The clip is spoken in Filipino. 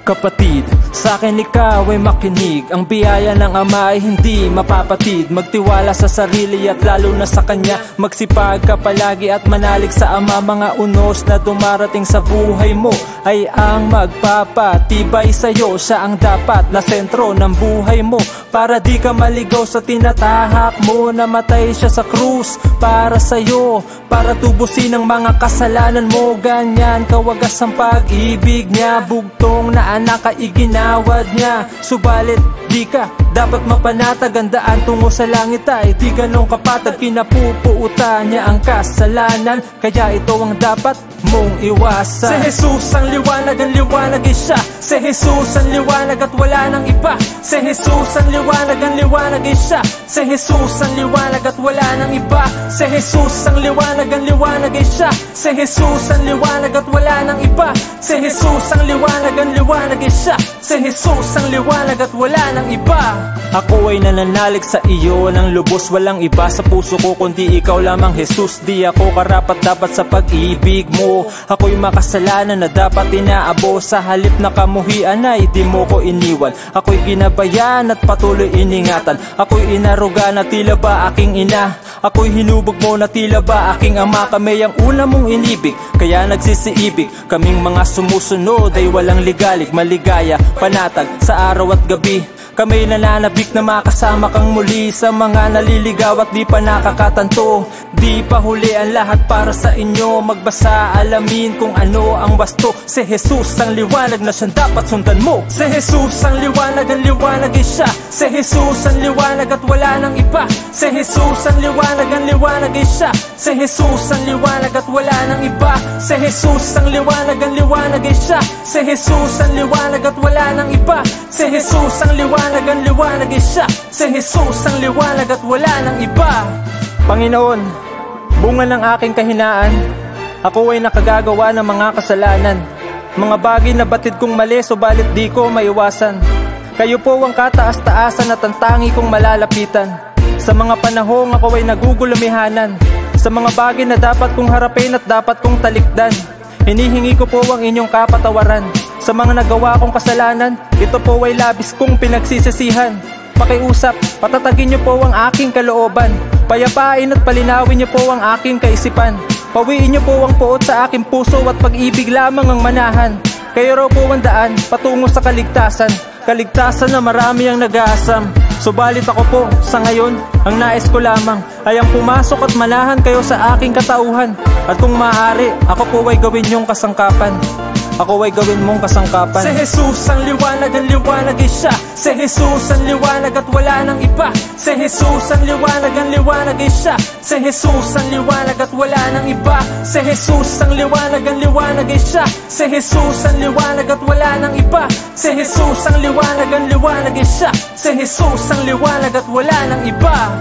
Kapatid, sa akin ikaw ay makinig. Ang biyaya ng Ama ay hindi mapapatid. Magtiwala sa sarili at lalo na sa Kanya. Magsipag ka palagi at manalig sa Ama. Mga unos na dumarating sa buhay mo ay ang magpapatibay sa'yo. Siya ang dapat na sentro ng buhay mo, para di ka maligaw sa tinatahak mo. Namatay siya sa krus para sa'yo, para tubusin ang mga kasalanan mo. Ganyan kawagas ang pag-ibig niya. Bugtong na anak ay iginawad niya. Subalit di ka dapat mapanatag. Ang daan tungo sa langit ay di ganong kapatag. Kinapupuutan niya ang kasalanan, kaya ito ang dapat mong iwasan. Si Jesus ang liwanag ay siya. Si Jesus ang liwanag at wala nang iba. Si Jesus ang liwanag ay siya. Si Jesus ang liwanag at wala nang iba. Si Jesus ang liwanag ay siya. Si Jesus ang liwanag at wala nang iba. Si Jesus ang liwanag ay siya. Si Jesus ang liwanag at wala nang iba. Ako ay nananalig sa iyo ng lubos, walang iba sa puso ko kundi ikaw lamang, Jesus. Di ako karapat dapat sa pag-ibig mo. Ako'y makasalanan na dapat inaabo. Sa halip na kamuhian ay di mo ko iniwan. Ako'y ginabayan at patuloy iningatan. Ako'y inaruga na tila ba aking ina. Ako'y hinubog mo na tila ba aking ama. Kami ang una mong inibig, kaya nagsisiibig. Kaming mga sumusunod ay walang ligalig. Maligaya, panatag sa araw at gabi. Kami nananabik na makasama kang muli. Sa mga naliligaw at di pa nakakatanto, di pa huli ang lahat para sa inyo. Magbasa, alamin kung ano ang wasto. Si Jesus ang liwanag na siyang dapat sundan mo. Si Jesus ang liwanag ay siya. Si Jesus ang liwanag at wala nang iba. Si Jesus ang liwanag ay siya. Si Jesus ang liwanag at wala nang iba. Si Jesus ang liwanag ay siya. Si Jesus ang liwanag at wala nang iba. Si Jesus ang liwanag ay siya. Si Jesus ang liwanag at wala nang iba. Panginoon, bunga ng aking kahinaan, ako ay nakagagawa ng mga kasalanan. Mga bagay na batid kong mali, subalit di ko maiwasan. Kayo po ang kataas-taasan at ang tangi kong malalapitan. Sa mga panahong ako ay nagugulumihanan, sa mga bagay na dapat kong harapin at dapat kong talikdan, hinihingi ko po ang inyong kapatawaran. Sa mga nagawa kong kasalanan, ito po ay labis kong pinagsisisihan. Pakiusap, patatagin niyo po ang aking kalooban. Payapain at palinawin niyo po ang aking kaisipan. Pawiin niyo po ang puot sa aking puso at pag-ibig lamang ang manahan. Kayo raw po ang daan patungo sa kaligtasan. Kaligtasan na marami ang nag-aasam. Subalit ako po, sa ngayon, ang nais ko lamang ay ang pumasok at manahan kayo sa aking katauhan. At kung maaari, ako po ay gawin niyong kasangkapan. Ako ay gawin mong kasangkapan. Si Jesus ang liwanag ay siya. Si Jesus ang liwanag at wala nang iba. Si Jesus ang liwanag ay siya. Si Jesus ang liwanag at wala nang iba. Si Jesus ang liwanag ay siya. Si Jesus ang liwanag at wala nang iba. Si Jesus ang liwanag ay siya. Si Jesus ang liwanag at wala nang iba.